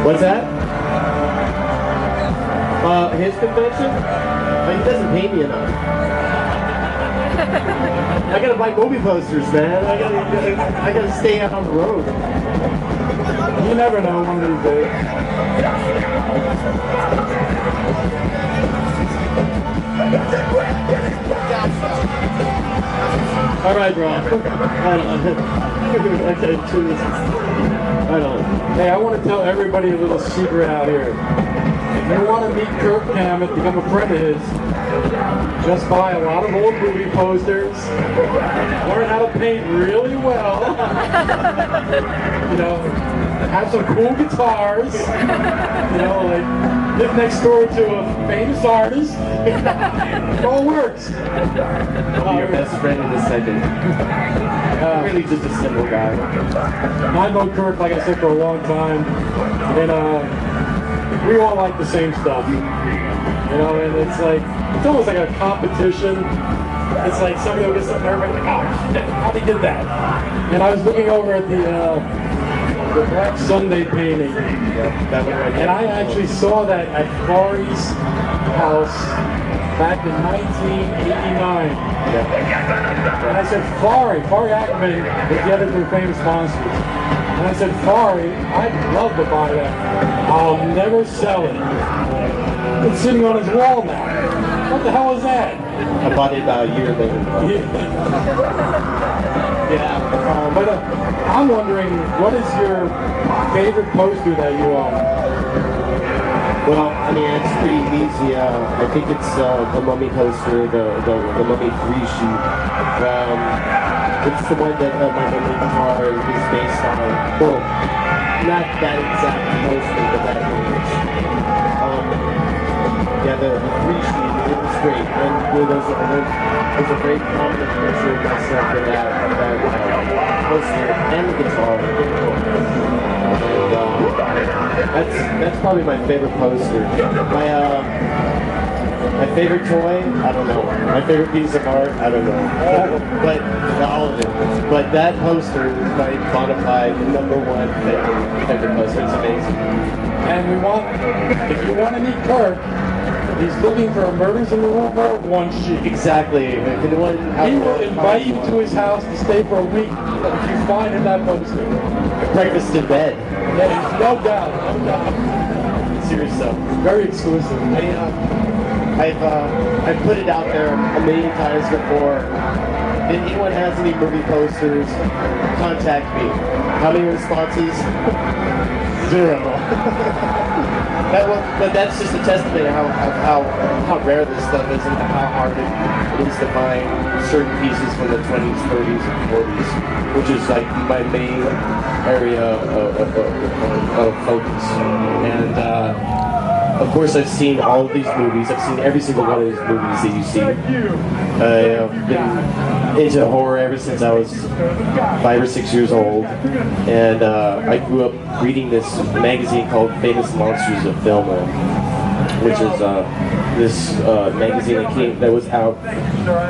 What's that? His convention? He doesn't pay me enough. I gotta buy movie posters, man. I gotta stay out on the road. You never know one of these days. All right, bro. Hey, I want to tell everybody a little secret out here. If you want to meet Kirk Hammett, become a friend of his, just buy a lot of old movie posters, learn how to paint really well, you know, have some cool guitars, you know, like live next door to a famous artist. It all works. I'll be your best friend in a second. Really just a simple guy. I know Kirk, like I said, for a long time, and we all like the same stuff. You know, and it's almost like a competition. It's like somebody will get something, everybody's like, oh, how they did that? And I was looking over at the Black Sunday painting, and I actually saw that at Florey's house back in 1989. And I said, Florey Ackerman was the editor of Famous Monsters. And I said, Florey, I'd love to buy that. I'll never sell it. It's sitting on his wall now. What the hell is that? I bought it about a year later. But I'm wondering, what is your favorite poster that you own? Well, I mean, it's pretty easy. I think it's the Mummy poster, the Mummy 3 sheet. It's the one that my Mummy car is based on. Well, not that exact poster, but that image. Yeah, the 3 sheet, it was great. And there's a very prominent picture of myself in that poster and the guitar. That's probably my favorite poster. My favorite toy, I don't know. My favorite piece of art, I don't know. But all of it. But that poster is my bona fide #1 favorite poster. It's amazing. And if you want to meet Kirk, he's looking for a Murders in the Rue Vault 1 sheet. Exactly. He will invite you to his house to stay for a week if you find him that poster. Breakfast in bed. Yeah, no doubt. Serious stuff. Very exclusive. I've put it out there a million times before. If anyone has any movie posters, contact me. How many responses? 0. But that's just a testament of how rare this stuff is and how hard it is to find certain pieces from the 20s, 30s, and 40s, which is like my main area of focus. And of course, I've seen all of these movies. I've seen every single one of these movies that you see. I've been into horror ever since I was 5 or 6 years old, and I grew up reading this magazine called Famous Monsters of Film, which is this magazine that was out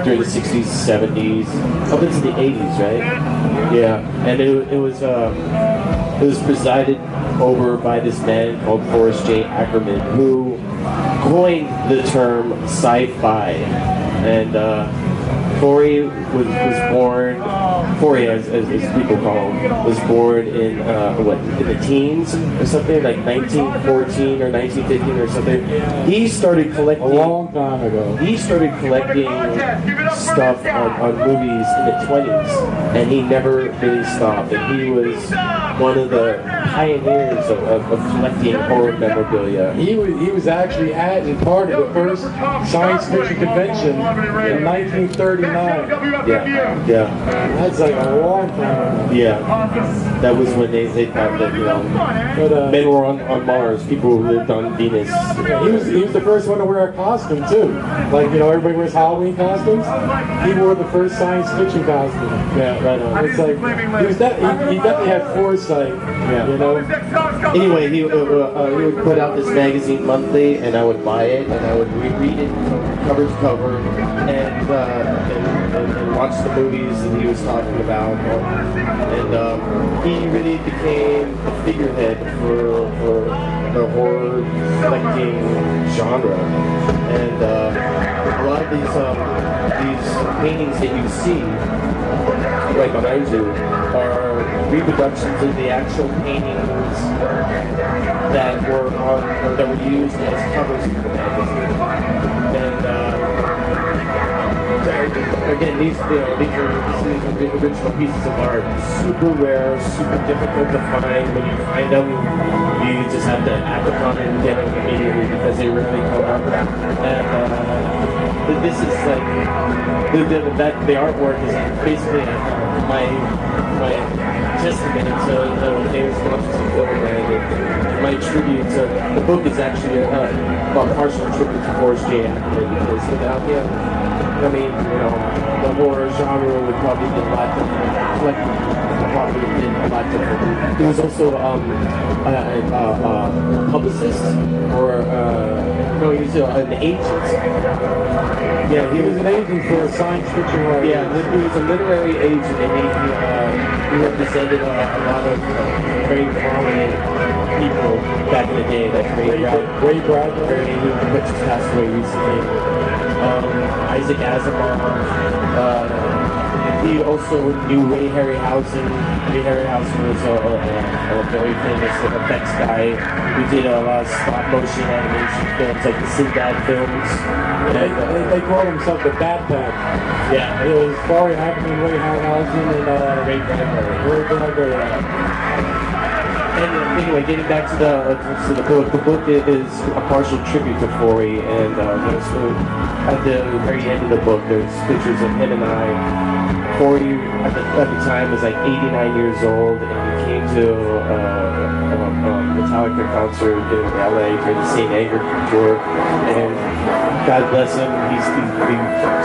during the 60s, 70s, up into the 80s, right? Yeah, and it was presided over by this man called Forrest J. Ackerman, who coined the term sci-fi. And Forey was born, Forey as people call him, was born in in the teens or something, like 1914 or 1915 or something. He started collecting a long time ago. He started collecting stuff on movies in the 20s, and he never really stopped. And he was one of the pioneers of collecting horror memorabilia. He was actually at and part of the first science fiction convention in 1939. Yeah. That's like a long time ago. Yeah. That was when they thought that, men were on Mars, people who lived on Venus. Yeah, he was the first one to wear a costume too. Like, everybody wears Halloween costumes. He wore the first science fiction costume. Yeah, right on. It's like he definitely had foresight. Yeah. Anyway, he would put out this magazine monthly, and I would buy it, and I would reread it cover to cover, and watch the movies that he was talking about. And he really became a figurehead for forward-thinking genre, and a lot of these paintings that you see, right behind you, are reproductions of the actual paintings that were used as covers for the magazine. And again, these are the original pieces of art. Super rare, super difficult to find. When you find them, you just have to act upon it and get them immediately because they rarely come up. And this is like the artwork is basically my testament to David's monsters of film, and my tribute to the book is actually a partial tribute to Forrest J. Ackerman, because without him, I mean, the horror genre would probably be a lot different. Probably been a lot different. He was also a publicist, or no, he was an agent. Yeah, he was an agent for a science fiction writer. Yeah, he was a literary agent, and he represented a lot of very prominent people back in the day, like Ray Bradbury, which just passed away recently. Isaac Asimov. He also knew Ray Harryhausen. Ray Harryhausen was a very famous effects guy who did a lot of stop motion animation films, like the Sinbad films. And, they called himself the Bad Pat. Yeah, it was Barry Hackman, Ray Harryhausen, and Ray Bradbury. And anyway, getting back to the book, the book is a partial tribute to Forey, and at the very end of the book, there's pictures of him and I. Forey at the time was like 89 years old, and he came to a Metallica concert in LA for the St. Anger tour, and God bless him, he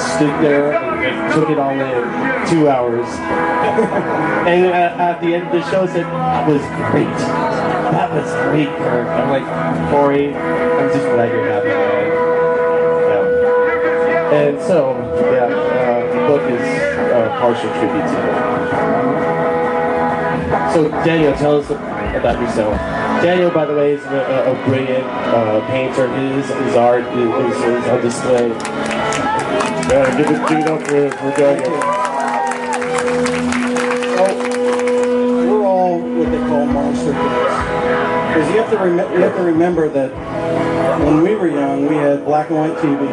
stood there and took it all in 2 hours. And at the end of the show said, "That was great. That was great, Kirk." I'm like, "Corey, I'm just glad you're happy, man." Yeah. And so, the book is a partial tribute to him. So, Daniel, tell us about yourself. Daniel, by the way, is a brilliant painter. His art is on display. Give it up for Daniel. We're all what they call monster kids. Because you have to remember that when we were young, we had black and white TV,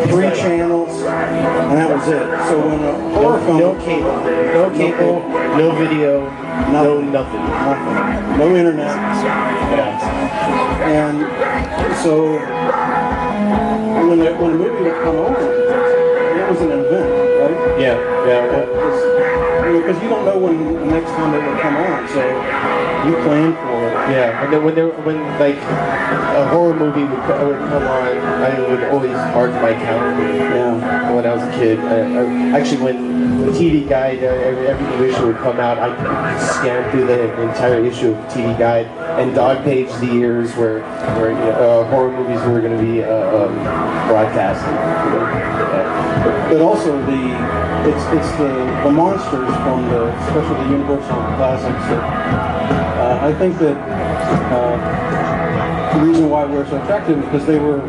3 channels, and that was it. So when a horror film, no cable, no video, nothing, no internet. And so when a movie would come on, it was an event, right? Yeah. Because you don't know when the next time it will come on, so you plan for it. Yeah, and then when like a horror movie would come on, I would always mark my calendar. Yeah. When I was a kid, actually when the TV Guide, every new issue would come out, I could scan through the entire issue of TV Guide and dog page the years where horror movies were going to be broadcasted. But also it's the monsters from especially the Universal classics that I think that the reason why we're so attractive is because they were